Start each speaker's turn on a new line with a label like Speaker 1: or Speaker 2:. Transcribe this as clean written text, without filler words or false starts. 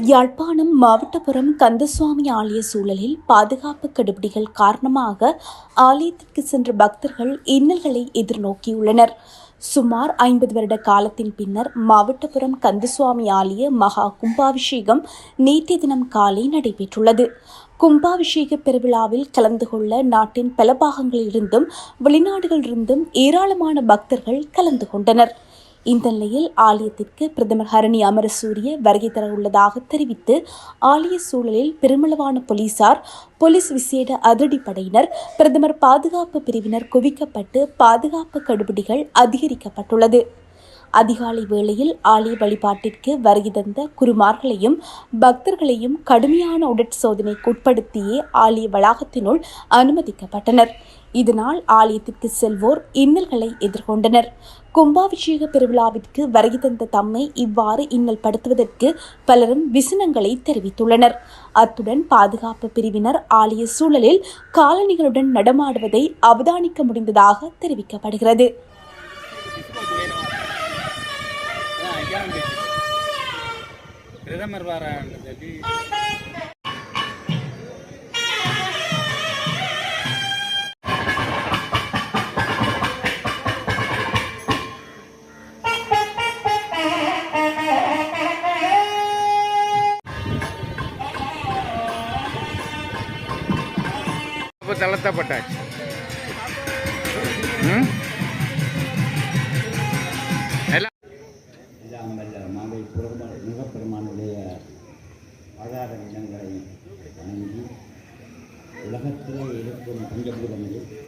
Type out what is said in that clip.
Speaker 1: யாழ்ப்பாணம் மாவட்டபுரம் கந்தசுவாமி ஆலய சூழலில் பாதுகாப்பு கெடுபிடிகள் காரணமாக ஆலயத்திற்கு சென்ற பக்தர்கள் இன்னல்களை எதிர்நோக்கியுள்ளனர். சுமார் 50 வருட காலத்தின் பின்னர் மாவட்டபுரம் கந்தசுவாமி ஆலய மகா கும்பாபிஷேகம் நேற்றைய தினம் காலை நடைபெற்றுள்ளது. கும்பாபிஷேக பெருவிழாவில் கலந்து கொள்ள நாட்டின் பல பாகங்களிலிருந்தும் வெளிநாடுகளிலிருந்தும் ஏராளமான பக்தர்கள் கலந்து கொண்டனர். இந்த நிலையில் ஆலயத்திற்கு பிரதமர் ஹரணி அமரசூரிய வருகை தர உள்ளதாக தெரிவித்து ஆலய சூழலில் பெருமளவான போலீஸ் விசேட அதிரடிப்படையினர் பிரதமர் பாதுகாப்பு பிரிவினர் குவிக்கப்பட்டு பாதுகாப்பு கடுபிடிகள் அதிகரிக்கப்பட்டுள்ளது. அதிகாலை வேளையில் ஆலய வழிபாட்டிற்கு வருகை தந்த குருமார்களையும் பக்தர்களையும் கடுமையான உடற்சோதனைக்கு உட்படுத்தியே ஆலய வளாகத்தினுள் அனுமதிக்கப்பட்டனர். இதனால் ஆலயத்திற்கு செல்வோர் இன்னல்களை எதிர்கொண்டனர். கும்பாபிஷேக பெருவிழாவிற்கு வருகை தந்த தம்மை இவ்வாறு இன்னல் படுத்துவதற்கு பலரும் விசனங்களை தெரிவித்துள்ளனர். அத்துடன் பாதுகாப்பு பிரிவினர் ஆலய சூழலில் காலணிகளுடன் நடமாடுவதை அவதானிக்க முடிந்ததாக தெரிவிக்கப்படுகிறது.
Speaker 2: பிரதமர் தளர்த்தப்பட்டாச்சு.
Speaker 3: முகப்பெருமானுடைய ஆதார இடங்களை வணங்கி உலகத்திலே இருக்கும் பஞ்சபூதங்களில்